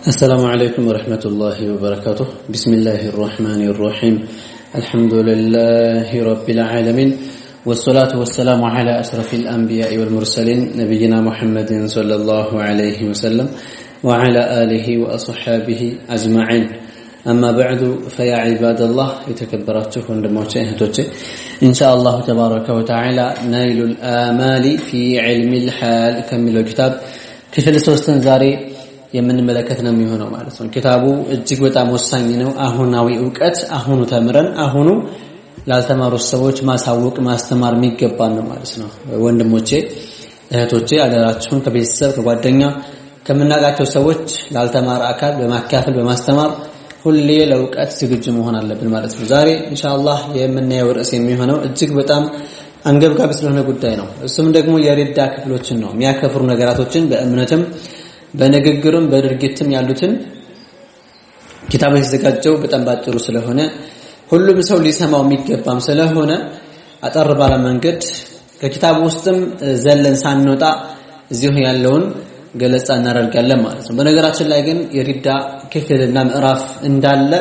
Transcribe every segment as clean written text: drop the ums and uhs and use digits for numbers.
السلام عليكم ورحمة الله وبركاته. بسم الله الرحمن الرحيم. الحمد لله رب العالمين، والصلاة والسلام على أشرف الأنبياء والمرسلين نبينا محمد صلى الله عليه وسلم وعلى آله وأصحابه أجمعين. أما بعد فيا عباد الله يتكبرته وندموته إن شاء الله تبارك وتعالى نيل الآمال في علم الحال كمل الكتاب كفل سوستن زاري የምንመለከተው የሚሆነው ማለት ነው። ኪታቡ እጅግ በጣም ወሳኝ ነው። አሁናዊ ዕውቀት አሁኑ ተምረን አሁኑ ላልተማሩ ሰዎች ማሳወቅ ማስተማር የሚገባን ነው ማለት ነው። ወንድሞቼ እህቶቼ አደራችሁን ከቤተሰብ ከጓደኛ ከምናቃቸው ሰዎች ላልተማረ አካል በማካፈል በማስተማር ሁሌ ለዕውቀት ዝግጁ መሆን አለብን ማለት ነው። ዛሬ ኢንሻአላህ የምናየው ርዕስ የሚሆነው እጅግ በጣም አንገብጋቢ ስለሆነ ጉዳይ ነው። እሱም ደግሞ የሪዳ ክፍሎችን ነው። የሚያከፍሩ ነገራቶችን በእምነትም በንግግርም በድርጊትም ያሉትን ኪታቡ የተዘጋጀው በጣም ባጭሩ ስለሆነ ሁሉም ሰው ሊሰማው የሚገባም ስለሆነ አጠር ባለ መንገድ ከኪታቡ ውስጥም ዘለን ሳንወጣ እዚሁ ያለውን ገለጻ እናደርጋለን ማለት ነው። በነገራችን ላይ ግን የሪዳ ክፍልና ምዕራፍ እንዳለ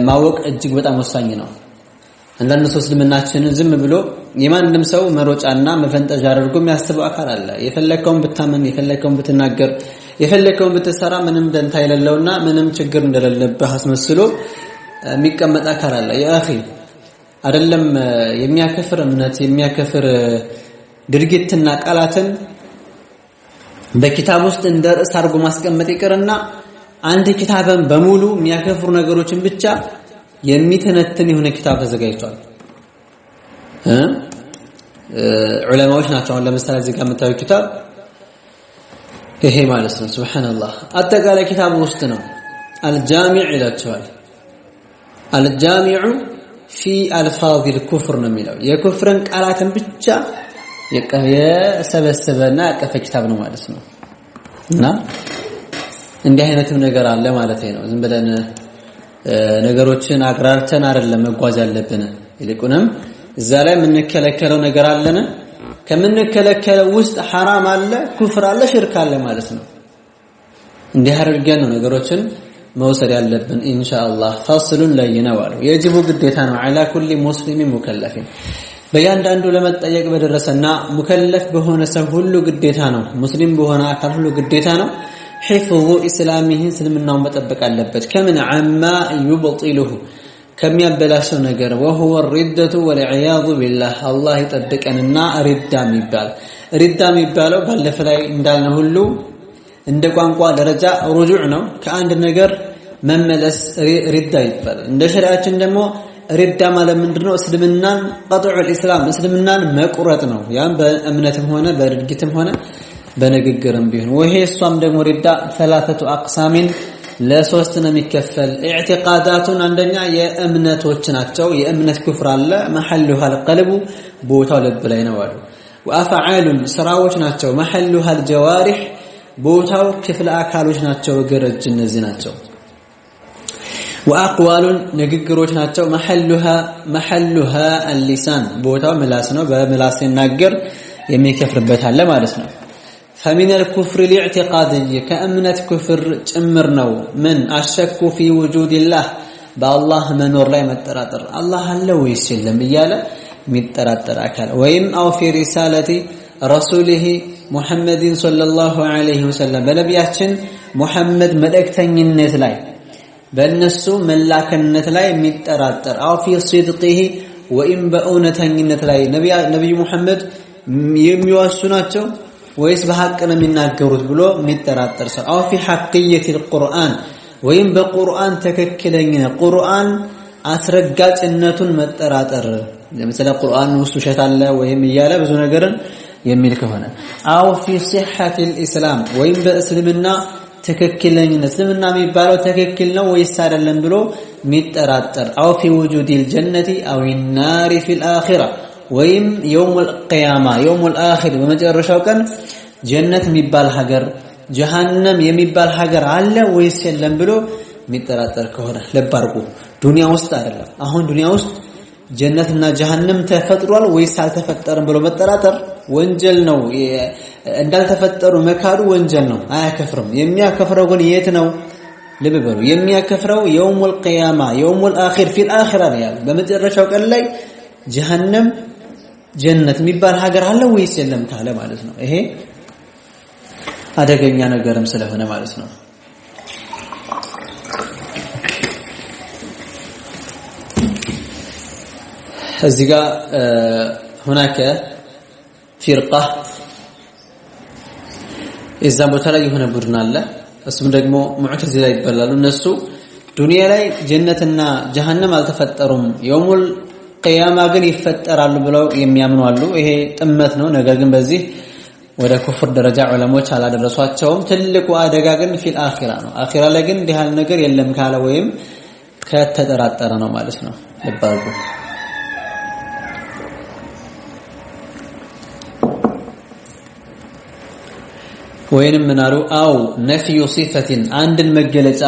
ማወቅ እጅግ በጣም ወሳኝ ነው። አንዳንድ ሰው እስልምናችንን ዝም ብሎ የማንንም ሰው መሮጫና መፈንጠጃ አድርጎ የሚያስበው አካል አለ። የፈለከውን ብታመን የፈለከውን ብትናገር የፈለከውን ብትሰራ ምንም ደንታ የሌለውና ምንም ችግር እንደሌለበት አስመስሎ የሚቀመጥ አካል አለ። ያኺ አይደለም የሚያከፍር እምነት የሚያከፍር ድርጊትና ቃላትን በኪታብ ውስጥ እንደ ርዕስ አድርጎ ማስቀመጥ ይቅርና አንድ ኪታብን በሙሉ የሚያከፍሩ ነገሮችን ብቻ የሚተነትን የሆነ ኪታብ ተዘጋጅቷል። ዑለማዎች ናቸው። አሁን ለምሳሌ እዚህ ጋር የምታዩት ኪታብ ይሄ ማለት ነው። ሱብሃንአላህ አጠቃላይ ኪታቡ ውስጥ ነው። አልጃሚዕ ይላቸዋል። አልጃሚዑ ፊ አልፋዚል ኩፍር ነው የሚለው የኩፍርን ቃላትን ብቻ የሰበሰበና ያቀፈ ኪታብ ነው ማለት ነው። እና እንዲህ አይነትም ነገር አለ ማለት ነው። ዝም ብለን ነገሮችን አግራርተን አይደለም መጓዝ ያለብን። ይልቁንም እዛ ላይ የምንከለከለው ነገር አለና ከምንከለከለው ውስጥ ሐራም አለ፣ ኩፍር አለ፣ ሽርክ አለ ማለት ነው። እንዲህ አድርገን ነው ነገሮችን መውሰድ ያለብን ኢንሻአላህ። ፋስሉን ለይነዋል የጅቡ ግዴታ ነው አላ ኩሊ ሙስሊም ሙከለፍ በእያንዳንዱ ለመጠየቅ በደረሰና ሙከለፍ በሆነ ሰው ሁሉ ግዴታ ነው። ሙስሊም በሆነ አካል ሁሉ ግዴታ ነው حفظ اسلامه እስልምናውን መጠበቅ አለበት። ከምን عما يبطله ከሚያበላሸው ነገር وهو الردة والعياذ بالله الله ይጠብቀንና ሪዳ የሚባለው ባለፈ ላይ እንዳልነው ሁሉ እንደ ቋንቋ ደረጃ ሩጁዕ ነው። ከአንድ ነገር መመለስ ሪዳ ይባላል። እንደ ሸሪዓችን ደግሞ ሪዳ ማለት ምንድነው? እስልምናን قطع الاسلام እስልምናን መቁረጥ ነው። ያን በእምነትም ሆነ በድርጊትም ሆነ በንግግርም ቢሆን ወሄ እሷም ደግሞ ሪዳ ثلاثه اقسام ለሶስት ነው የሚከፈል። ኢዕቲቃዳቱን አንደኛ የእምነቶች ናቸው። የእምነት ኩፍር አለ محلها القلب ቦታው ልብ ላይ ነው አሉ። وافعال ስራዎች ናቸው محلها الجوارح ቦታው ክፍለ አካሎች ናቸው። እግር እነዚህ ናቸው። واقوال ንግግሮች ናቸው محلها اللسان ቦታው ምላስ ነው። በምላስ ሲናገር የሚከፍርበት አለ ማለት ነው። فمن الكفر الاعتقادي كأمنة كفر ጭምርነው من الشك في وجود الله بالله منور ላይ መጠራጠር አላህ አለ ወይስ የለም እያለ የሚጠራጠር አካል ወይም او في رسالة رسوله محمد صلى الله عليه وسلم በነቢያችን ሙሐመድ መልእክተኝነት ላይ በእነሱ መላከነት ላይ የሚጠራጠር او في صدقه ወይም በእውነተኝነት ላይ ነብዩ ሙሐመድ የሚዋሱ ናቸው ወይስ በሐቅ ነው የሚናገሩት ብሎ የሚጠራጠር ሰው አው في حقية القرآن ወይም በቁርአን ተከክለኛ ቁርአን አስረጋጭነቱን መጠራጠር ለምሳሌ ቁርአን ውስጥ ውሸት አለ ወይም ይያለ ብዙ ነገርን የሚል ከሆነ አው في صحة الإسلام ወይም በእስልምና ተከክለኝነት እስልምና የሚባለው ተከክል ነው ወይስ አይደለም ብሎ የሚጠራጠር አው في وجود الجنة أو النار في الآخرة ወይም يوم القيامة يوم الآخر በመጨረሻው ቀን ጀነት የሚባል ሀገር ጀሃነም የሚባል ሀገር አለ ወይስ የለም ብሎ የሚጠራጠር ከሆነ ለባርቁ ዱንያ ውስጥ አይደለም። አሁን ዱንያ ውስጥ ጀነትና ጀሃነም ተፈጥሯል ወይስ አልተፈጠረም ብሎ መጠራጠር ወንጀል ነው። እንዳልተፈጠሩ መካዱ ወንጀል ነው፣ አያከፍርም። የሚያከፍረው ግን የት ነው? ልብ በሉ። የሚያከፍረው የውሙል ቂያማ የውሙል አኺር ፊል አኺራ ነው። በመጨረሻው ቀን ላይ ጀሃነም ጀነት የሚባል ሀገር አለ ወይስ የለም ካለ ማለት ነው። ይሄ አደገኛ ነገርም ስለሆነ ማለት ነው። እዚህ ጋር هناك فرقة እዛ ቦታ ላይ የሆነ ቡድን አለ። እሱም ደግሞ ሙዕተዚላ ይባላሉ። እነሱ ዱንያ ላይ ጀነትና ጀሃነም አልተፈጠሩም፣ የውሙል ቂያማ ግን ይፈጠራሉ ብለው የሚያምኑ አሉ። ይሄ ጥመት ነው። ነገር ግን በዚህ ወደ ኩፍር ደረጃ ዑለሞች አላደረሷቸውም። ትልቁ አደጋ ግን ፊል አኺራ ነው። አኺራ ላይ ግን እንዲህ ያለ ነገር የለም ካለ ወይም ከተጠራጠረ ነው ማለት ነው። ልባርጉ ወይንም ምናሉ አው ነፍዩ ሲፈቲን አንድን መገለጫ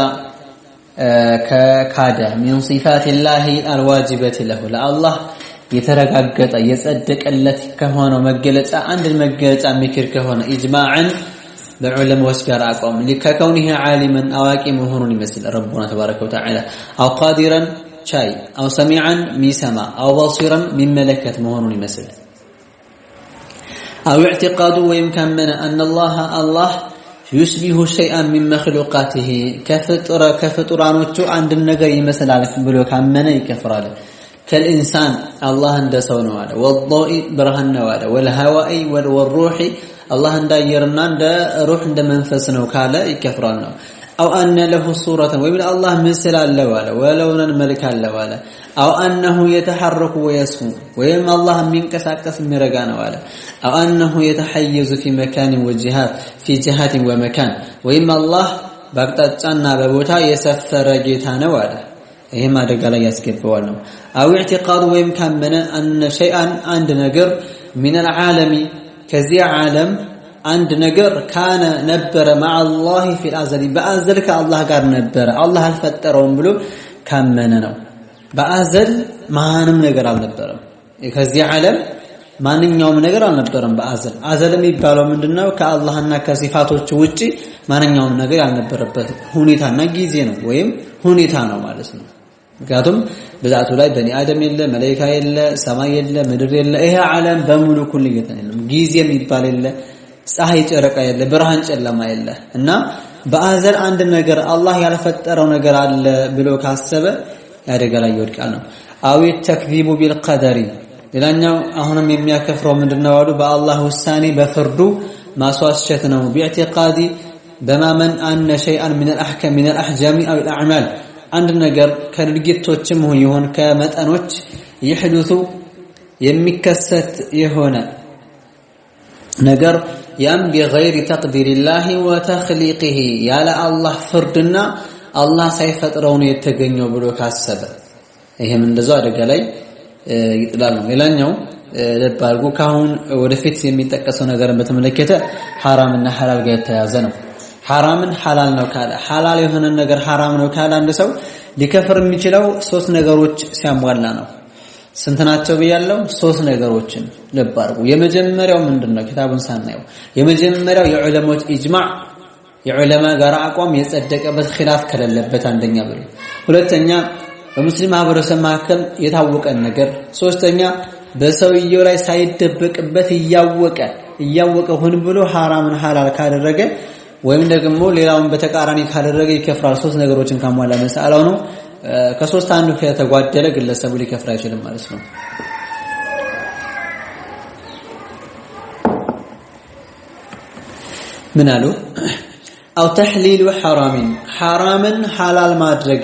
ከካደ ሚን ሲፋቲላሂ አልዋጅበት ለሁ ለአላህ የተረጋገጠ የጸደቀለት ከሆነው መገለጫ አንድን መገለጫ ምክር ከሆነ ኢጅማዕን በዑለማዎች ጋር አቋም ለከውኒህ ዓሊመን አዋቂ መሆኑን ይመስል ረቡና ተባረከ ወተዓላ አው ቃዲራን ቻይ አው ሰሚዓን ሚሰማ አው በሲራን ሚመለከት መሆኑን ይመስል أو اعتقاد ويمكن أن الله يشبه شيئا من مخلوقاته كفطرانوቹ عند النجر يمثل على بلو كمن يكفراله كالإنسان الله عند سونه على والضوء برهن وعلى والهواء والروح الله عند يرنا عند روح عند منفسنا وكاله يكفراله أو أن له صورة ويقول الله مثل الله ولا ولونا الملك الله ولا أو أنه يتحرك ويسكن ويم الله منكسكس مرغانا ولا أو أنه يتحيز في مكان وجهات في جهات ومكان ويم الله بقطعنا ببوتا يسفر جيتانا ولا ይሄም አደጋ ላይ ያስገባዋል ነው أو اعتقاد ويم كمن أن شيئا عند نجر من العالم كذي عالم عند نجر كان نبر مع الله في الأزل بأزل كالله قال نبر الله الفترهم بلو كمن ነው በአዘል ማንም ነገር አልነበረም። ከዚህ ዓለም ማንኛውም ነገር አልነበረም በአዘል። አዘል የሚባለው ምንድነው? ከአላህና ከሲፋቶቹ ውጪ ማንኛውም ነገር ያልነበረበት ሁኔታና ጊዜ ነው ወይም ሁኔታ ነው ማለት ነው። ምክንያቱም በዛቱ ላይ በኒ አደም የለ፣ መላእክት የለ፣ ሰማይ የለ፣ ምድር የለ። ይሄ ዓለም በሙሉ ኩል የለም። ጊዜ የሚባል የለ፣ ፀሐይ ጨረቃ የለ፣ ብርሃን ጨለማ የለ እና በአዘል አንድ ነገር አላህ ያልፈጠረው ነገር አለ ብሎ ካሰበ ያደጋ ላይ ይወድቃል ነው። አው ተክዚቡ ቢልቀደሪ ሌላኛው አሁንም የሚያከፍረው ምንድነው አሉ በአላህ ውሳኔ በፍርዱ ማስዋሸት ነው። ቢኢዕቲቃዲ በማመን አነ ሸይአን ሚን አልአህካም ሚን አልአህጃም አው አልአዕማል አንድ ነገር ከድርጊቶችም ይሁን ከመጠኖች ይحدث የሚከሰት የሆነ ነገር ያም بغير تقدير الله وتخليقه ያለ አላህ ፍርድና አላህ ሳይፈጥረው ነው የተገኘው ብሎ ካሰበ ይሄም እንደዛው አደጋ ላይ ይጥላል ነው። ሌላኛው ለባርጉ ካሁን ወደፊት የሚጠቀሰው ነገርን በተመለከተ ሐራምና ሐላል ጋር የተያዘ ነው። ሐራምን ሐላል ነው ካለ ሐላል የሆነ ነገር ሐራም ነው ካለ አንድ ሰው ሊከፍር የሚችለው ሶስት ነገሮች ሲያሟላ ነው። ስንት ናቸው ብያለሁ? ሶስት ነገሮችን ለባርጉ። የመጀመሪያው ምንድነው? ኪታቡን ሳናየው የመጀመሪያው የዑለሞች ኢጅማዕ የዑለማ ጋር አቋም የጸደቀበት ኺላፍ ከሌለበት አንደኛ ብሎ፣ ሁለተኛ በሙስሊም ማህበረሰብ መካከል የታወቀ ነገር፣ ሶስተኛ በሰውየው ላይ ሳይደበቅበት እያወቀ ሆን ብሎ ሐራምን ሐላል ካደረገ ወይም ደግሞ ሌላውን በተቃራኒ ካደረገ ይከፍራል። ሶስት ነገሮችን ካሟላ መሰአላው ነው። ከሶስት አንዱ ከተጓደለ ግለሰቡ ሊከፍር አይችልም ማለት ነው። ምን አሉ? አው ተህሊሉ ሐራምን ሐላል ማድረግ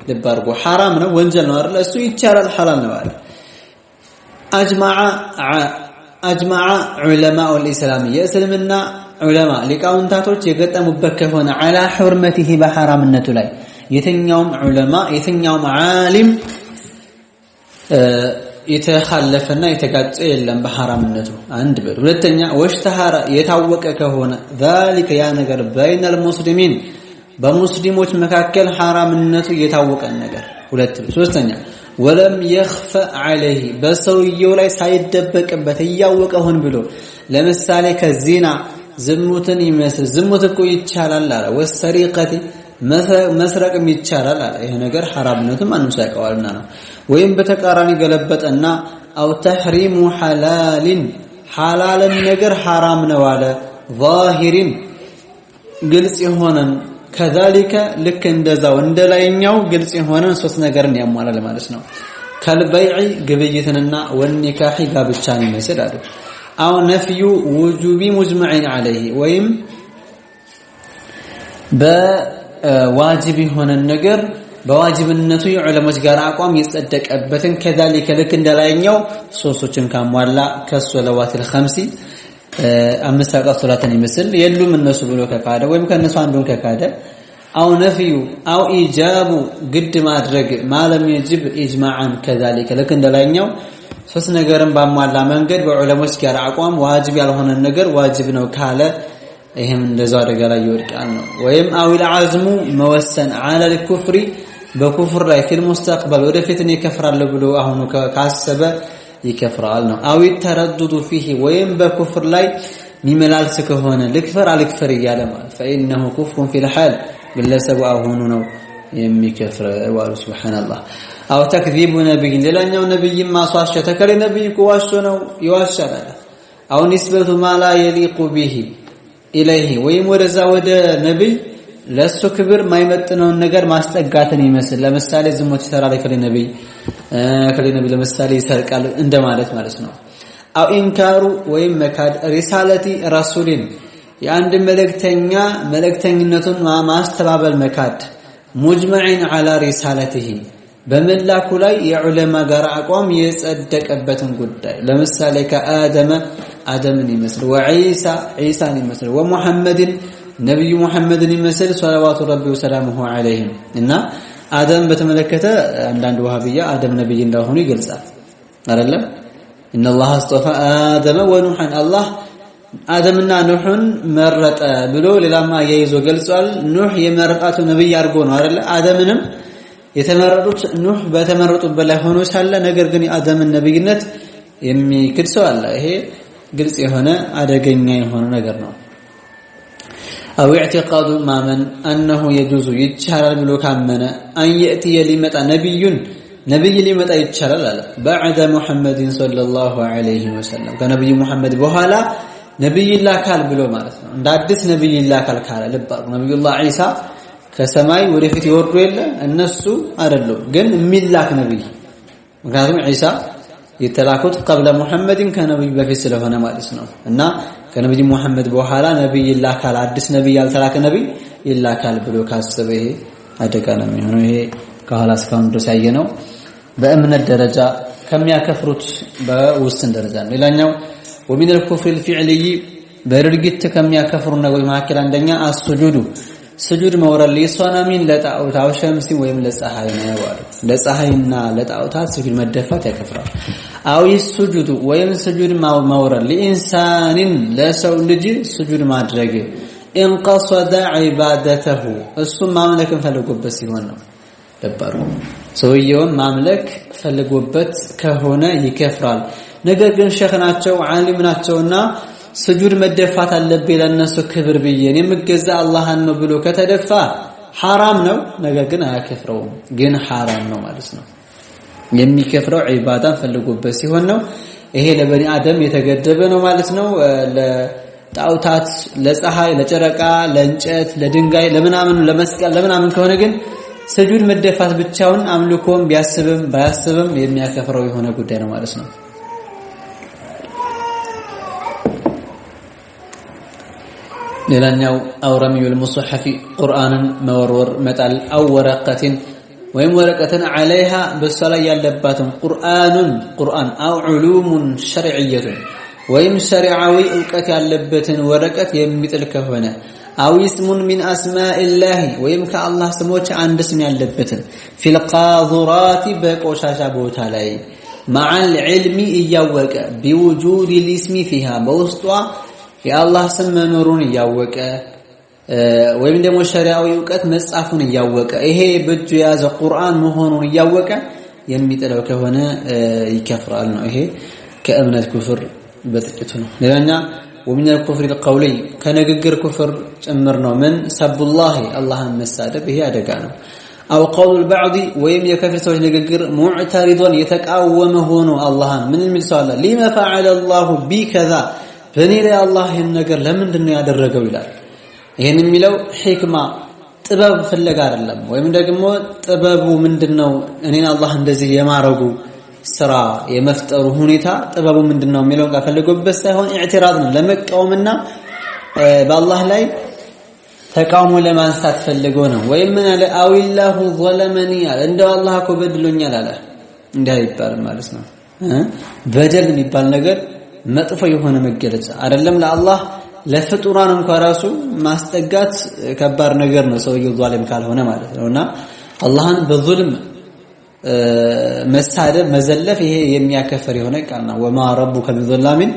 ልባርጎ ሐራም ነው ወንጀል ነው አይደል? እሱ ይቻላል ሐላል ነው አይደል? አጅማዓ ዑለማኡ الاسلام የእስልምና ዑለማ ሊቃውንታቶች የገጠሙበት ከሆነ على حرمته በሐራምነቱ ላይ የትኛውም ዑለማ የትኛውም ዓሊም የተخلፈና የተጋጨ የለም በሐራምነቱ አንድ በል። ሁለተኛ ወሽተሃራ የታወቀ ከሆነ ذلك ያ ነገር بين المسلمين በሙስሊሞች መካከል ሐራምነቱ የታወቀ ነገር ሁለት። ሶስተኛ ወለም يخف عليه በሰውየው ላይ ሳይደበቅበት እያወቀ ሆን ብሎ ለምሳሌ ከዚና ዝሙትን ይመስል ዝሙት እኮ ይቻላል አለ ወሰሪቀቲ መስረቅም ይቻላል አለ ይሄ ነገር ሐራምነቱን ማንም ሳይቀዋልና ነው ወይም በተቃራኒ ገለበጠና አው ተህሪሙ ሐላልን ሐላልን ነገር ሐራም ነው አለ ዛሂሪን ግልጽ የሆነን ከذلك ልክ እንደዛው እንደላይኛው ግልጽ የሆነን ሶስት ነገርን ያሟላል ማለት ነው ከልበይዕ ግብይትንና ወኒካህ ጋብቻን ይመስል አለ አው ነፍዩ ውጁቢ ሙጅመዒን ዐለይሂ ወይም በዋጅብ የሆነን ነገር በዋጅብነቱ የዑለሞች ጋር አቋም ይጸደቀበትን ከذلك ልክ እንደላይኛው ሶስቶችን ካሟላ ከሶላዋቲል ኸምሲ አምስት ሰዓት ሶላትን ይመስል የሉም እነሱ ብሎ ከካደ ወይም ከነሱ አንዱን ከካደ አው ነፍዩ አው ኢጃቡ ግድ ማድረግ ማለም ይጅብ ኢጅማዓን ከذلك ልክ እንደላይኛው ሶስት ነገርን ባሟላ መንገድ በዑለሞች ጋር አቋም ዋጅብ ያልሆነ ነገር ዋጅብ ነው ካለ ይሄም እንደዛው አደጋ ላይ ይወድቃል ነው ወይም አውል አዝሙ መወሰን على الكفر በኩፍር ላይ ከመስተቅበል ወደፊት ነው ይከፍራል ብሎ አሁን ካሰበ ይከፍራል ነው አው ተረዱዱ فيه ወይም በኩፍር ላይ ሚመላልስ ከሆነ ልክፈር አልክፈር ይያለ ማለት فانه كفر في الحال ግለሰቡ አሁን ነው የሚከፍር ወአሉ ሱብሃንአላህ አው ተክذيب ነብይ ሌላኛው ነብይ ማስዋሸ ተከለ ነብይ ቆዋሾ ነው ይዋሻል አው ንስበቱ ማላ يليق به ኢለይሂ ወይም ወደዛ ወደ ነብይ ለሱ ክብር ማይመጥነውን ነገር ማስጠጋትን ይመስል ለምሳሌ ዝሙት ይሰራል ከነብይ ለምሳሌ ይሰርቃል እንደማለት ማለት ነው አው ኢንካሩ ወይም መካድ ሪሳለቲ ረሱልን የአንድ መልእክተኝነቱን ማስተባበል መካድ ሙጅመዒን ዐላ ሪሳለቲሂ በመላኩ ላይ የዑለማ ጋር አቋም የጸደቀበትን ጉዳይ ለምሳሌ ከአደምን ይመስል ወዒሳ ዒሳን ይመስል ወሙሐመድን ነብዩ ሙሐመድን ይመስል ሰለዋቱ ረቢ ወሰላሙሁ ዐለይሂም እና አደም በተመለከተ አንዳንድ ወሃቢያ አደም ነብይ እንደሆነ ይገልጻል አይደለም ኢነላህ አስጠፋ አደም ወኑሐን አላህ አደምና ኑህን መረጠ ብሎ ሌላማ ያይዞ ገልጿል ኑህ የመረጣቱ ነብይ አድርጎ ነው አይደለ አደምንም የተመረጡት ኑህ በተመረጡበት ላይ ሆኖ ሳለ ነገር ግን የአደምን ነብይነት የሚክድ ሰው አለ ይሄ ግልጽ የሆነ አደገኛ የሆነ ነገር ነው አው ኢዕቲቃዱ ማመን انه يجوز ይቻላል ብሎ ካመነ አን ياتي ሊመጣ ነብይ ሊመጣ ይቻላል አለ بعد محمد صلى الله عليه وسلم ከነብዩ መሐመድ በኋላ ነብይ ላካል ብሎ ማለት ነው እንደ አዲስ ነብይ ላካል ካለ ልባር ነብዩላህ ኢሳ ከሰማይ ወደፊት ይወርዱ የለ እነሱ አይደሉም ግን የሚላክ ነብይ ምክንያቱም ኢሳ የተላኩት قبل محمدን ከነብዩ በፊት ስለሆነ ማለት ነው እና ከነብዩ መሐመድ በኋላ ነብይ ይላካል አዲስ ነብይ ያልተላከ ነብይ ይላካል ብሎ ካሰበ ይሄ አደጋ ነው የሚሆነው ይሄ ከኋላ እስካሁን ድረስ ያየነው በእምነት ደረጃ ከሚያከፍሩት በውስን ደረጃ ነው ሌላኛው ومن الكفر الفعلي በድርጊት ከሚያከፍሩ ነገሮች መካከል አንደኛ አስጁዱ ስጁድ መውረድ ለሷናሚን ለጣዖት አውሸምሲ ወይም ለፀሐይ ነው ያለው ለፀሐይና ለጣዖታት ስጁድ መደፋት ያከፍራል አው ይስጁዱ ወይም ስጁድ መውረድ ለኢንሳንን ለሰው ልጅ ስጁድ ማድረግ እንቀሰደ ዒባደተሁ እሱ ማምለክን ፈልጎበት ሲሆን ነው ደባሩ ሰውየውን ማምለክ ፈልጎበት ከሆነ ይከፍራል ነገር ግን ሸኽ ናቸው ዓሊም ናቸውና ስጁድ መደፋት አለበት ለነሱ ክብር ብየን የምገዛ አላህን ነው ብሎ ከተደፋ حرام ነው ነገር ግን አያከፍረውም ግን حرام ነው ማለት ነው የሚከፍረው ዒባዳን ፈልጎበት ሲሆን ነው ይሄ ለበኒ አደም የተገደበ ነው ማለት ነው ለጣውታት ለፀሐይ ለጨረቃ ለእንጨት ለድንጋይ ለምናምን ለመስቀል ለምናምን ከሆነ ግን ስጁድ መደፋት ብቻውን አምልኮም ቢያስብም ባያስብም የሚያከፍረው የሆነ ጉዳይ ነው ማለት ነው ሌላኛው አውረሚዩል ሙስሐፊ ቁርአንን መወርወር መጣል አው ወረቀትን ወይም ወረቀትን عليها በሷላ ያለባትን ቁርአን አው ዑሉሙን ሸርዕየቱን ወይም ሸሪዓዊ ዕውቀት ያለበትን ወረቀት የሚጥል ከሆነ አው እስሙን ሚን አስማኢላህ ወይም ከአላህ ስሞች አንድ ስም ያለበትን ፊል ቃዙራት በቆሻሻ ቦታ ላይ مع العلم እያወቀ بوجود الاسم فيها በውስጧ የአላህ ስም መኖሩን እያወቀ ወይም ደግሞ ሸሪዓዊ ዕውቀት መጻፉን እያወቀ ይሄ በእጁ የያዘ ቁርአን መሆኑን እያወቀ የሚጥለው ከሆነ ይከፍራል ነው። ይሄ ከእምነት ኩፍር በጥቂቱ ነው። ሌላኛ ومن الكفر القولي ከንግግር ኩፍር ጭምር ነው። ምን ሰብላህ አላህን መሳደብ ይሄ አደጋ ነው። أو قول البعض ወይም የከፍር ሰዎች ንግግር ሙዕተሪዶን የተቃወመ ሆኖ አላህን ምን የሚል ሰው አለ لما فعل الله بي كذا በኔ ላይ አላህ ይሄን ነገር ለምንድን ነው ያደረገው ይላል። ይሄን የሚለው ሂክማ ጥበብ ፍለጋ አይደለም። ወይም ደግሞ ጥበቡ ምንድነው እኔን አላህ እንደዚህ የማረጉ ስራ የመፍጠሩ ሁኔታ ጥበቡ ምንድነው የሚለው ጋር ፈልጎበት ሳይሆን ኢዕትራዝ ነው ለመቃወምና በአላህ ላይ ተቃውሞ ለማንሳት ፈልጎ ነው። ወይም ምን አለ አውላሁ ظلمني አለ እንደው አላህ እኮ በድሎኛል አለ እንዲህ አይባልም ማለት ነው። በደል የሚባል ነገር መጥፎ የሆነ መገለጫ አይደለም ለአላህ ለፍጡራን እንኳን ራሱ ማስጠጋት ከባድ ነገር ነው ሰውየው ዛሊም ካልሆነ ማለት ነውና አላህን በዙልም መሳደብ መዘለፍ ይሄ የሚያከፈር የሆነ ቃል ነው። ወማ ረቡከ ቢዘላሚን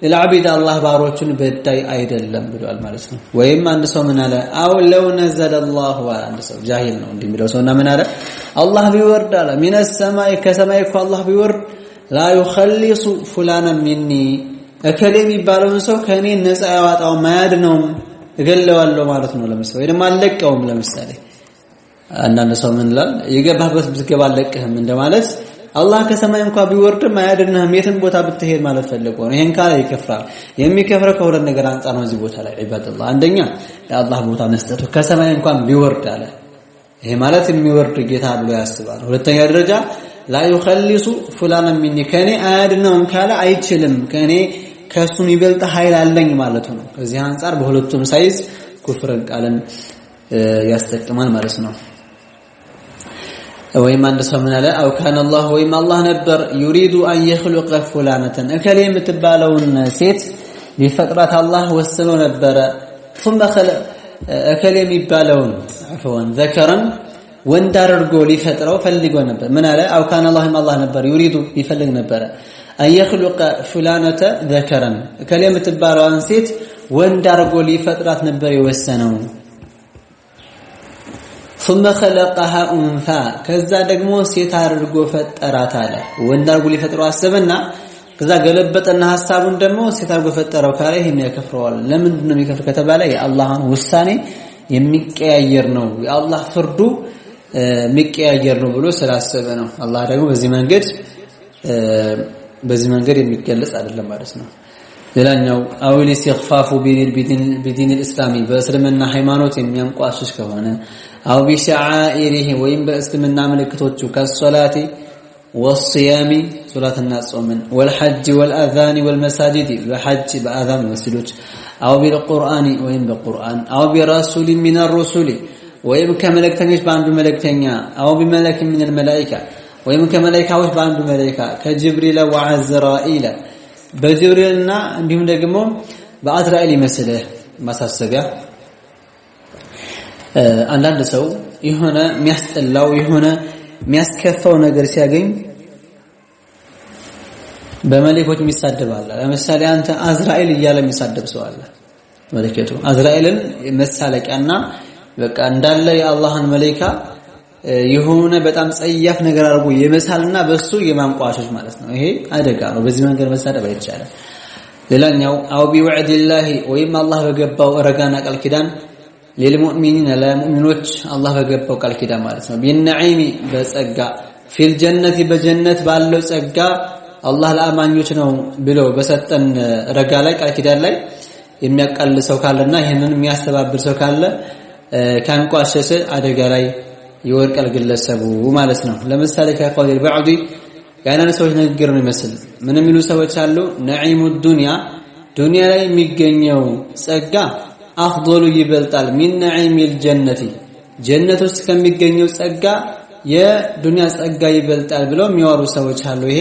ለልዓቢድ አላህ ባሮቹን በዳይ አይደለም ብሏል ማለት ነው። ወይም አንድ ሰው ምን አለ አው ለው ነዘለ አላህ አንድ ሰው ጃሂል ነው እንደሚለው ሰውና ምን አለ አላህ ቢወርድ አለ ሚነ ሰማይ ከሰማይ እኮ አላህ ቢወርድ ላ ይخلص فلانا مني እከሌ የሚባለውን ሰው ከኔ ነፃ ያዋጣው ማያድነው እገለዋለሁ ማለት ነው። ለምሳሌ ወይ ደግሞ አለቀውም። ለምሳሌ አንዳንድ ሰው ምን ይላል የገባበት ብትገባ አለቅህም እንደማለት አላህ ከሰማይ እንኳን ቢወርድ ማያድነህም የትም ቦታ ብትሄድ ማለት ፈልጎ ነው። ይሄን ካለ ይከፍራል። የሚከፍረው ከሁለት ነገር አንፃር ነው። እዚህ ቦታ ላይ ዒባደላህ አንደኛ ለአላህ ቦታ መስጠቱ ከሰማይ እንኳን ቢወርድ አለ ይሄ ማለት የሚወርድ ጌታ ብሎ ያስባል። ሁለተኛ ደረጃ ላ ይخلص فلانا مني ከኔ አያድነውም ካለ አይችልም ከኔ ከሱም ይበልጥ ኃይል አለኝ ማለት ነው። ከዚህ አንፃር በሁለቱም ሳይዝ ኩፍርን ቃልን ያስጠቅማል ማለት ነው። ወይም አንድ ሰው ምን አለ አው ካን አላህ ወይም አላህ ነበር يريد ان يخلق فلانة እከሌ የምትባለውን ሴት ሊፈጥራት አላህ ወስኖ ነበር ثم خلق እከሌ የሚባለውን عفوا ذكرا ወንድ አድርጎ ሊፈጥረው ፈልጎ ነበር። ምን አለ አው ካን አላህ ወይም አላህ ነበር يريد ይፈልግ ነበር ان يخلق فلانة ذكرا እከሌ የምትባለውን ሴት ወንድ አድርጎ ሊፈጥራት ነበር የወሰነው ثم خلقها انثى ከዛ ደግሞ ሴት አድርጎ ፈጠራት አለ። ወንድ አድርጎ ሊፈጥረው አሰበና ከዛ ገለበጠና ሐሳቡን ደግሞ ሴት አድርጎ ፈጠረው ካለ ይሄን ያከፍረዋል። ለምንድን ነው የሚከፍር ከተባለ የአላህን ውሳኔ የሚቀያየር ነው የአላህ ፍርዱ የሚቀያየር ነው ብሎ ስላሰበ ነው። አላህ ደግሞ በዚህ መንገድ የሚገለጽ አይደለም ማለት ነው። ሌላኛው አውሊ ሲግፋፉ ቢዲን الاسلام በእስልምና ሃይማኖት የሚያንቋሽሽ ከሆነ አው ቢሸዓኢሪሂ ወይም በእስልምና ምልክቶቹ ከሶላቲ ወሲያሚ ሶላትና ጾምን ወልሐጅ ወልአዛን ወልመሳጂድ በሐጅ በአዛን መስጂዶች አው ቢልቁርአን ወይም በቁርአን አው ቢረሱል ሚን الرسل ወይም ከመለክተኞች በአንዱ መለክተኛ አው ቢመለክ ሚን الملائكه ወይም ከመላእክቶች በአንዱ መላእክታ ከጅብሪል ወዐዝራኢል በጅብሪልና እንዲሁም ደግሞ በአዝራኤል ይመስልህ ማሳሰቢያ አንዳንድ ሰው የሆነ የሚያስጠላው የሆነ የሚያስከፋው ነገር ሲያገኝ በመለኮች የሚሳደባል። ለምሳሌ አንተ አዝራኤል እያለ የሚሳደብ ሰው አለ። መለከቱ አዝራኤልን መሳለቂያና በቃ እንዳለ የአላህን መለካ የሆነ በጣም ጸያፍ ነገር አድርጎ የመሳልና በሱ የማንቋሸሽ ማለት ነው። ይሄ አደጋ ነው። በዚህ መንገድ መሳደብ አይቻልም። ሌላኛው አው ቢወዕዲላሂ ወይም አላህ በገባው ረጋና ቃል ኪዳን ለልሙእሚኒን ለሙእሚኖች አላህ በገባው ቃል ኪዳን ማለት ነው። ቢነዒሚ በጸጋ ፊል ጀነቲ በጀነት ባለው ጸጋ አላህ ለአማኞች ነው ብሎ በሰጠን ረጋ ላይ ቃል ኪዳን ላይ የሚያቃል ሰው ካለና ይሄንን የሚያስተባብር ሰው ካለ ካንቋሸሸ አደጋ ላይ ይወርቃል ግለሰቡ ማለት ነው። ለምሳሌ ከቀውል ባዕዲ ያንን ሰዎች ንግግር ነው ይመስል ምን የሚሉ ሰዎች አሉ ነዒሙ ዱንያ ላይ የሚገኘው ጸጋ አፍضل ይበልጣል ሚን ነዒሚል ጀነቲ ጀነት ውስጥ ከሚገኘው ጸጋ የዱንያ ጸጋ ይበልጣል ብለው የሚያወሩ ሰዎች አሉ። ይሄ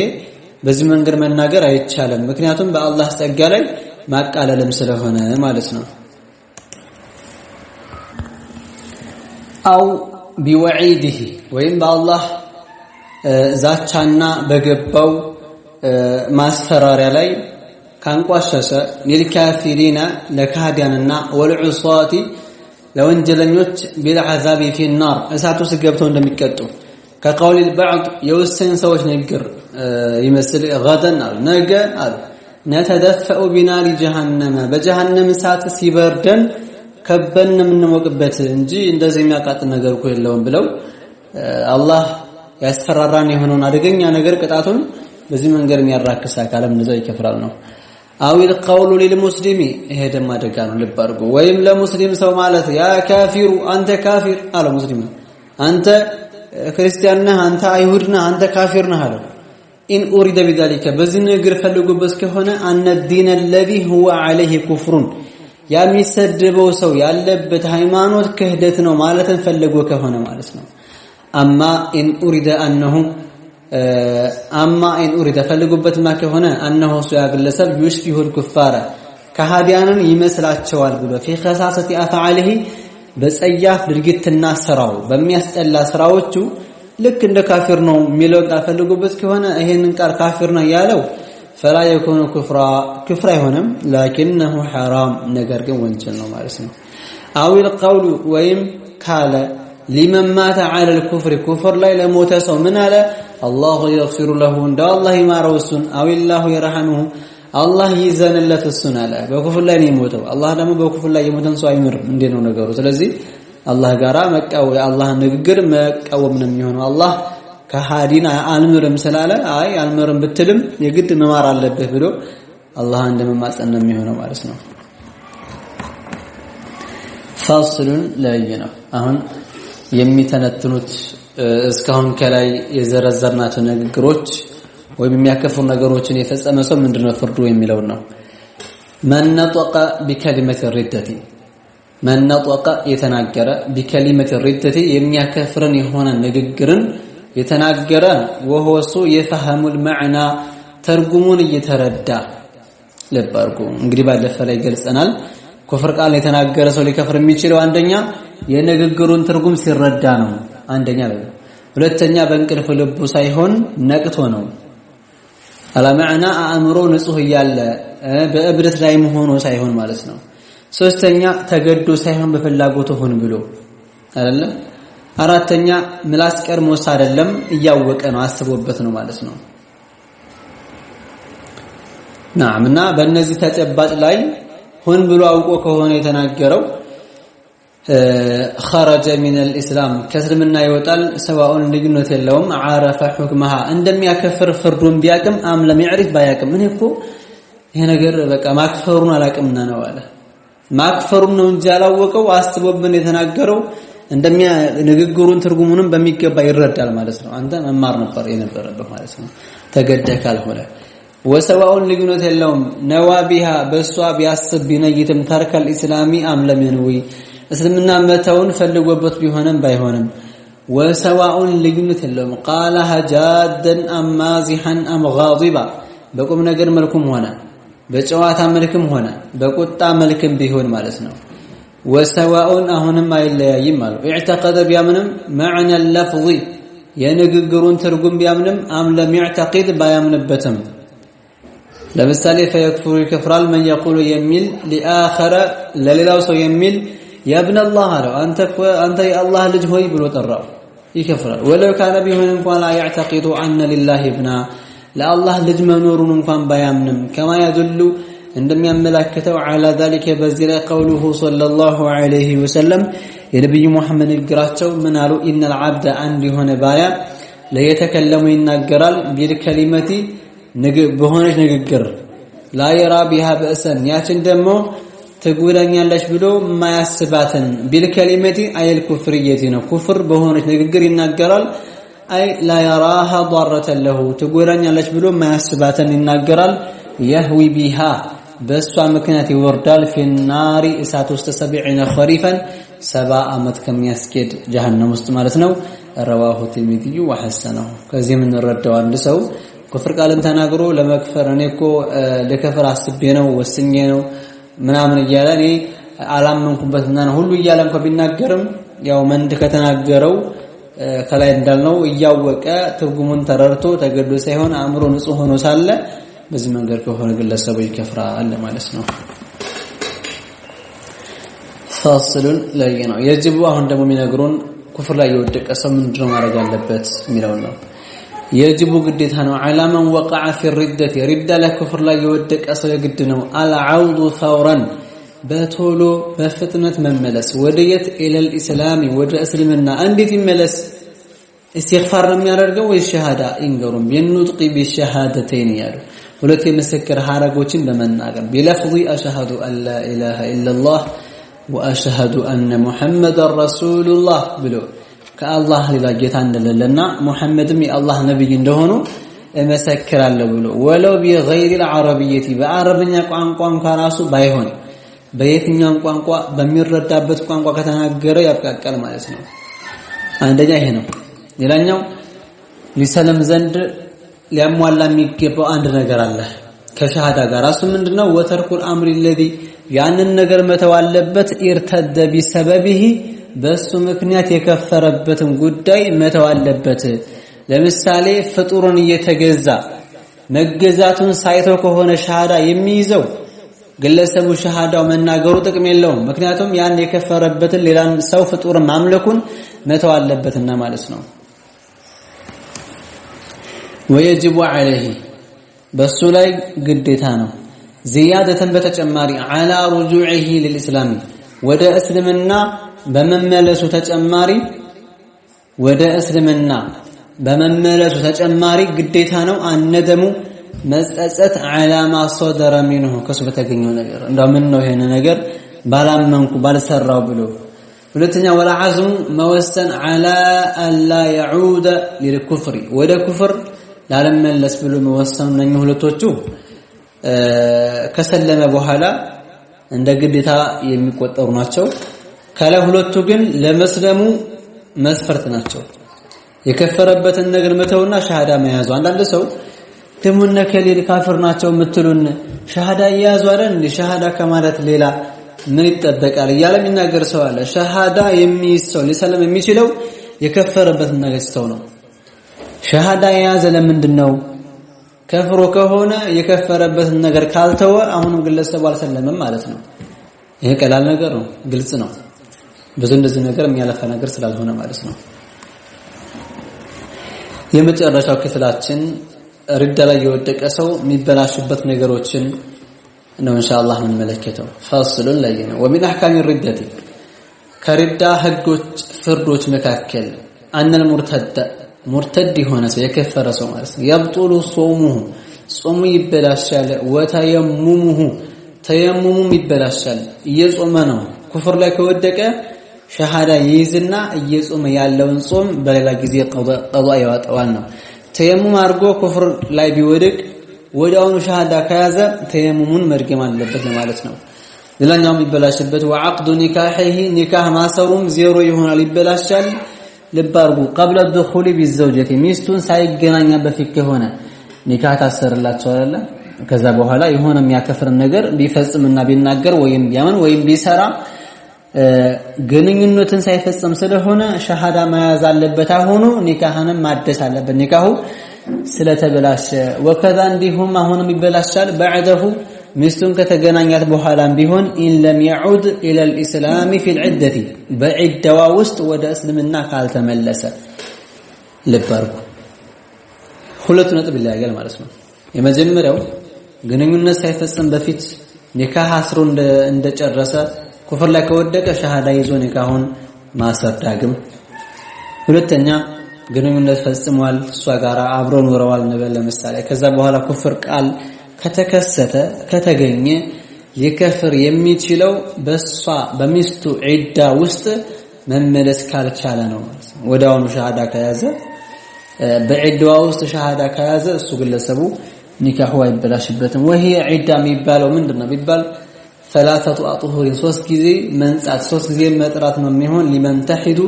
በዚህ መንገድ መናገር አይቻልም። ምክንያቱም በአላህ ጸጋ ላይ ማቃለልም ስለሆነ ማለት ነው። አው ቢወዒዲሂ ወይም በአላህ ዛቻና በገባው ማስፈራሪያ ላይ ካንቋሸሸ ለልካፊሪና ለካህዲያንና ወልዑሳቲ ለወንጀለኞች ቢልዓዛቢ ፊናር እሳት ውስጥ ገብተው እንደሚቀጡ كقول البعض يوسن سوش نقر يمثل غدا نجا نتدفأ بنار جهنم بجهنم ساعة سيبردن كبن من وقبت እንጂ እንደዚህ የሚያቃጥል ነገር እኮ የለውም ብለው አላህ ያስፈራራን የሆነውን አደገኛ ነገር ቅጣቱን በዚህ መንገድ የሚያራክስ አካልም እንደዛ ይከፍራል ነው አዊል ቀውሉ ለልሙስሊሚ ይሄ ደም አደጋ ነው ልብ አድርጎ ወይም ለሙስሊም ሰው ማለት ያ ካፊሩ አንተ ካፊር አለ ሙስሊም አንተ ክርስቲያን ነህ አንተ አይሁድ ነህ አንተ ካፊር ነህ አለ ኢን ኡሪደ بذلك በዚህ ነገር ፈልጉበት ከሆነ አነ الدين الذي هو عليه كفر የሚሰደበው ሰው ያለበት ሃይማኖት ክህደት ነው ማለትን ፈልጎ ከሆነ ማለት ነው አማ ኢን ኡሪደ ፈልጉበትማ ከሆነ أنه ያግለሰብ يشبه الكفار ከሃዲያንን ይመስላቸዋል ብሎ في خصاصة أفعاله በጸያፍ ድርጊትና ስራው በሚያስጠላ ስራዎቹ ልክ እንደ ካፊር ነው የሚለው ቃል ፈልጉበት ከሆነ ይሄንን ቃል ካፊር ነው ያለው فلا يكون كفر يهونم لكنه حرام ነገር ግን ወንጀል ነው ማለት ነው او القول ወይም ካለ لمن مات على الكفر كفر ላይ ለሞተ ሰው ምን አለ الله يغفر له እንደ አላህ ይማረውሱን او الله يرحمه አላህ ይዘንለት እሱን አለ በኩፍር ላይ ነው የሞተው አላህ ደግሞ በኩፍር ላይ የሞተን ሰው አይምርም እንዴ ነው ነገሩ ስለዚህ አላህ ጋራ መቃወም የአላህ ንግግር መቃወም ነው የሚሆነው አላህ ከሃዲና አልምርም ስላለ አይ አልምርም ብትልም የግድ መማር አለበት ብሎ አላህ እንደመማጸን ነው የሚሆነው ማለት ነው ፋስሉን ለይና አሁን የሚተነትኑት እስካሁን ከላይ የዘረዘርናቸው ንግግሮች ወይም የሚያከፍሩ ነገሮችን የፈጸመ ሰው ምንድነው ፍርዱ የሚለው ነው من نطق بكلمة الردة من نطق يتناجر بكلمة الردة የሚያከፍረን የሆነ ንግግርን የተናገረ وهو سو يفهم المعنى ተርጉሙን እየተረዳ ለባርኩ እንግዲህ ባለፈ ላይ ገልጸናል ኩፍር ቃል የተናገረ ሰው ሊከፍር የሚችለው አንደኛ የንግግሩን ትርጉም ሲረዳ ነው አንደኛ ሁለተኛ በእንቅልፍ ልቡ ሳይሆን ነቅቶ ነው አለማዕና አእምሮ ንጹህ ያለ በእብደት ላይ መሆኑ ሳይሆን ማለት ነው ሶስተኛ ተገዶ ሳይሆን በፍላጎቱ ሆን ብሎ አይደለም አራተኛ ምላስ ቀርሞስ አይደለም እያወቀ ነው አስቦበት ነው ማለት ነው ናምና በእነዚህ ተጨባጭ ላይ ሆን ብሎ አውቆ ከሆነ የተናገረው خرج من الاسلام ከእስልምና ይወጣል ሰዋውን ልዩነት የለውም عرف حكمها እንደሚያከፍር ፍርዱን ቢያቅም አም ለም يعرف ባያቅም ምን እኮ ይሄ ነገር በቃ ማክፈሩን አላቅምና ነው አለ ማክፈሩን ነው እንጂ አላወቀው አስቦብን የተናገረው ንግግሩን ትርጉሙንም በሚገባ ይረዳል ማለት ነው አንተ መማር ነበር የነበረበት ማለት ነው ተገደካል ሆነ ወሰዋውን ልዩነት የለውም ነዋቢሃ በሷ ቢያስብ ቢነይትም ተርከል ኢስላሚ አም ለም ينوي እስልምና መተውን ፈልጎበት ቢሆንም ባይሆንም ወሰዋውን ልዩነት የለውም قالها جادا ام مازحا ام غاضبا በቁም ነገር መልኩም ሆነ በጨዋታ መልኩም ሆነ በቁጣ መልኩም ቢሆን ማለት ነው ወሰዋውን አሁንም አይለያይም ማለት اعتقد ቢያምንም معنى اللفظ የንግግሩን ትርጉም ቢያምንም አም ለም يعتقد ባያምንበትም ለምሳሌ فيكفر يكفرال من يقول يميل لاخر ለሌላው ሰው የሚል يا ابن الله انت يا الله ልጅ ሆይ ብሎ ጠራው ይከፍራል ولو كان بيሆን እንኳን لا يعتقد ان لله ابنا ለአላህ ልጅ መኖሩን እንኳን ባያምንም كما يدل እንደሚያመላክተው على ذلك በዚህ ላይ قوله صلى الله عليه وسلم የነብዩ መሐመድ ንግራቸው ምን አሉ ان العبد عند የሆነ ባሪያ ለየተከለሙ ይናገራል بالكلمه በሆነች ንግግር لا يرى بها بأسا ያችን ደግሞ ተጉዳኛለሽ ብሎ ማያስባትን بالكلمه اي الكفريه ነው ኩፍር በሆነች ንግግር ይናገራል اي لا يراها ضاره له ተጉዳኛለሽ ብሎ ማያስባትን ይናገራል يهوي بها በሷ ምክንያት ይወርዳል في النار እሳት ውስጥ 70 خريفا 70 አመት ከሚያስኬድ ጀሃነም ውስጥ ማለት ነው رواه الترمذي وحسنه ከዚህ ምን ረዳው አንድ ሰው ኩፍር ቃልን ተናግሮ ለመክፈር እኔኮ ለከፈር አስቤ ነው ወስኜ ነው ምናምን እያለ እኔ አላመንኩበትና ነው ሁሉ እያለ እንኳን ቢናገርም ያው መንድ ከተናገረው ከላይ እንዳልነው እያወቀ ትርጉሙን ተረድቶ ተገዶ ሳይሆን አእምሮ ንጹህ ሆኖ ሳለ በዚህ መንገድ ከሆነ ግለሰቡ ይከፍራል ማለት ነው ፋስሉን ለየነው የጅቡ አሁን ደግሞ የሚነግሩን ኩፍር ላይ የወደቀ ሰው ምንድነው ማድረግ ያለበት የሚለው ነው يجب ግዴታ ነው على من وقع في الردة ردة ለኩፍር ላይ የወደቀ ሰው የግድ ነው العوض فورا በቶሎ በፍጥነት መመለስ ወደየት الى الاسلام ወደ እስልምና እንዴት ይመለስ استغفار ነው የሚያደርገው ወይ ሸሃዳ እንገሩም የኑጥቂ بالشهادتين ያሉ ሁለት የምስክር ሐረጎችን በመናገር بلفظ اشهد ان لا اله الا الله واشهد ان محمد رسول الله ብሎ ከአላህ ሌላ ጌታ እንደሌለና ሙሐመድም የአላህ ነብይ እንደሆኑ እመሰክራለሁ ብሎ ወለው بغير العربيه በአረብኛ ቋንቋ እንኳን ራሱ ባይሆን በየትኛውም ቋንቋ በሚረዳበት ቋንቋ ከተናገረ ያብቃቃል ማለት ነው አንደኛ ይሄ ነው ሌላኛው ሊሰለም ዘንድ ሊያሟላ የሚገባው አንድ ነገር አለ ከሸሃዳ ጋር እሱ ምንድነው ወተርኩል አምሪ الذي ያንን ነገር መተው አለበት ኢርተደ بسببه በሱ ምክንያት የከፈረበትን ጉዳይ መተው አለበት ለምሳሌ ፍጡሩን እየተገዛ መገዛቱን ሳይተው ከሆነ ሸሃዳ የሚይዘው ግለሰቡ ሸሃዳው መናገሩ ጥቅም የለውም ምክንያቱም ያን የከፈረበትን ሌላን ሰው ፍጡር ማምለኩን መተው አለበትና ማለት ነው ويجب عليه በሱ ላይ ግዴታ ነው زيادة በተጨማሪ على رجوعه للإسلام ወደ እስልምና በመመለሱ ተጨማሪ ወደ እስልምና በመመለሱ ተጨማሪ ግዴታ ነው አንደሙ መጸጸት علامه صدر منه ከሱ በተገኘው ነገር እንደው ምን ነው ይሄን ነገር ባላመንኩ ባልሰራው ብሎ ሁለተኛ ولا عزم መወሰን على الا يعود للكفر ወደ ኩፍር ላለመለስ ብሎ መወሰን ነው ሁለቶቹ ከሰለመ በኋላ እንደ ግዴታ የሚቆጠሩ ናቸው ካለ ሁለቱ ግን ለመስለሙ መስፈርት ናቸው የከፈረበትን ነገር መተውና ሸሃዳ መያዙ አንዳንድ ሰው ደሙነ ከሌል ካፍር ናቸው ምትሉን ሸሃዳ ይያዙ አይደል ሸሃዳ ከማለት ሌላ ምን ይጠበቃል እያለ የሚናገር ሰው አለ ሸሃዳ የሚይዘው ሊሰለም የሚችለው የከፈረበትን ነገር ሲተው ነው ሸሃዳ የያዘ ለምንድነው ከፍሮ ከሆነ የከፈረበትን ነገር ካልተወ አሁንም ግለሰቡ አልሰለመም ማለት ነው ይሄ ቀላል ነገር ነው ግልጽ ነው ብዙ እንደዚህ ነገር የሚያለፈ ነገር ስላልሆነ ማለት ነው የመጨረሻው ክፍላችን ርዳ ላይ የወደቀ ሰው የሚበላሽበት ነገሮችን ነው ኢንሻአላህ ምን መለከተው ፋስሉን ላይ ነው ومن احكام الردة ከርዳ ህጎች ፍርዶች መካከል ان المرتد مرتد ሆነ ሰው የከፈረ ሰው ማለት ነው يبطل صومه ጾሙ ይበላሻል وتيممه تيممه ይበላሻል እየጾመ ነው ኩፍር ላይ ከወደቀ ሸሃዳ ይይዝና እየጾመ ያለውን ጾም በሌላ ጊዜ ቀዷ ያወጣዋል ነው ተየሙም አርጎ ኩፍር ላይ ቢወድቅ ወዲያውኑ ሸሃዳ ከያዘ ተየሙሙን መድገም አለበት ማለት ነው ሌላኛው የሚበላሽበት وعقد نكاحه نكاح ማሰሩም ዜሮ ይሆናል ይበላሻል ልባርጉ قبل الدخول بالزوجة ሚስቱን ሳይገናኛ በፊት ከሆነ ኒካህ ታሰርላቸው አይደለ ከዛ በኋላ የሆነ የሚያከፍር ነገር ቢፈጽምና ቢናገር ወይም ቢያምን ወይም ቢሰራ ግንኙነትን ሳይፈጽም ስለሆነ ሸሃዳ መያዝ አለበት አሁን ኒካህንም ማደስ አለበት ኒካሁ ስለተበላሸ ወከዛ እንዲሁም አሁንም ይበላሻል بعده ሚስቱን ከተገናኛት በኋላም ቢሆን ان لم يعود الى الاسلام في العده بعدዋ ውስጥ ወደ እስልምና ካልተመለሰ ልባርኩ ሁለት ነጥብ ይላያል ማለት ነው የመጀመሪያው ግንኙነት ሳይፈጽም በፊት ኒካህ አስሮ እንደጨረሰ ኩፍር ላይ ከወደቀ ሸሃዳ ይዞ ኒካሁን ማሰር ዳግም ሁለተኛ ግንኙነት ፈጽሟል እሷ ጋር አብሮ ኖረዋል ነበር ለምሳሌ ከዛ በኋላ ኩፍር ቃል ከተከሰተ ከተገኘ ሊከፍር የሚችለው በሷ በሚስቱ ዒዳ ውስጥ መመለስ ካልቻለ ነው ወዳውኑ ሸሃዳ ከያዘ በዒዳዋ ውስጥ ሸሃዳ ከያዘ እሱ ግለሰቡ ኒካሁ አይበላሽበትም وهي ዒዳ የሚባለው ምንድነው ቢባል ثلاثه اطهر 3 ጊዜ መንጻት 3 ጊዜ መጥራት ነው የሚሆን لمن تحد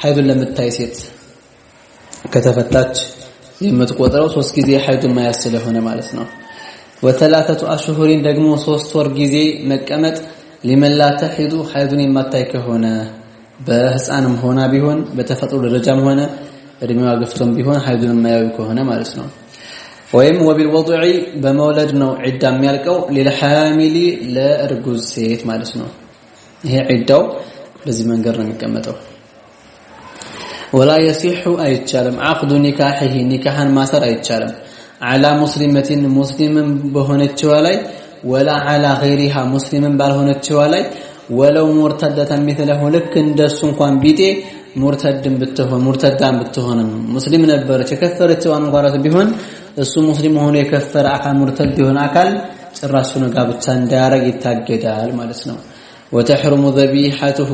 حيض ለምታይ ሴት ከተፈታች የምትቆጥረው 3 ጊዜ حيض ማያስለ ሆነ ማለት ነው وثلاثه اشهر ደግሞ 3 ወር ጊዜ መቀመጥ لمن لا تحد حيض የማታይ ከሆነ በህፃንም ሆና ቢሆን በተፈጥሮ ደረጃም ሆነ እድሜዋ ገፍቶም ቢሆን حيضን ማያዩ ከሆነ ማለት ነው ወይም وبالوضع በመውለድ ነው ዒዳ የሚያልቀው ለሐሚሊ ለእርጉዝ ሴት ማለት ነው ይሄ ዒዳው በዚህ መንገድ ነው የሚቀመጠው ولا يصح አይቻልም عقد نكاحه نكاحን ማሰር አይቻልም على مسلمة مسلم በሆነችዋ ላይ ولا على غيرها مسلم ባልሆነችዋ ላይ ولو مرتدة مثله ልክ እንደሱ እንኳን ቢጤ ሙርተዳን ብትሆንም ሙስሊም ነበረች የከፈረችው አንጓራት ቢሆን እሱ ሙስሊም ሆኖ የከፈረ አካል ሙርተድ ይሆን አካል ጭራሹን ጋብቻ እንዳያረግ ይታገዳል ማለት ነው وتحرم ذبيحته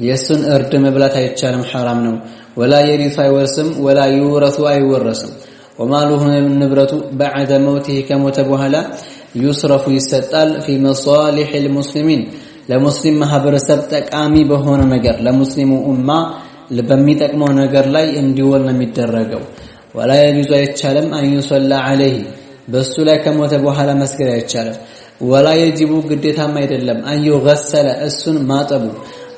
የሱን እርድ መብላት አይቻልም حرام ነው ولا يرث አይወርስም ولا يورث አይወረስም وماله ንብረቱ بعد موته ከሞተ በኋላ يصرف ይሰጣል في مصالح المسلمين ለሙስሊም ማህበረሰብ ጠቃሚ በሆነ ነገር ለሙስሊሙ ኡማ በሚጠቅመው ነገር ላይ እንዲወል ነው የሚደረገው ولا يجوز አይቻልም أن يصلى عليه በሱ ላይ ከሞተ በኋላ መስገድ አይቻልም ولا يجب ግዴታም አይደለም أن يغسل እሱን ማጠቡ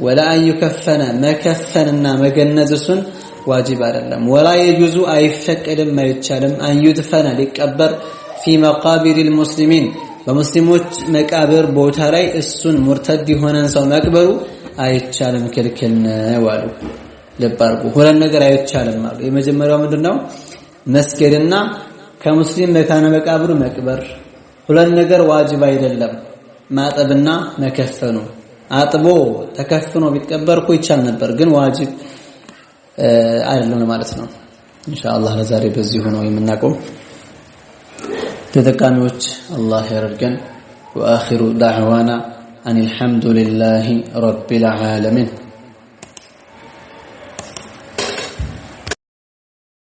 ولا أن يكفن መከፈንና መገነዝ እሱን ዋጅብ አይደለም ولا يجوز አይፈቀድም አይቻልም أن يدفن ሊቀበር في مقابر المسلمين በሙስሊሞች መቃብር ቦታ ላይ እሱን ሙርተድ የሆነን ሰው መቅበሩ አይቻልም ክልክል ነው አሉ ለባርቁ ሁለት ነገር አይቻልም አሉ የመጀመሪያው ምንድነው መስገድና ከሙስሊም መካነ መቃብሩ መቅበር ሁለት ነገር ዋጅብ አይደለም ማጠብና መከፈኑ አጥቦ ተከፍኖ ቢቀበርኩ ይቻል ነበር ግን ዋጅብ አይደለም ማለት ነው ኢንሻአላህ ለዛሬ በዚህ ሆኖ የምናቆም ተጠቃሚዎች አላህ ያርገን وآخر دعوانا أن الحمد لله رب العالمين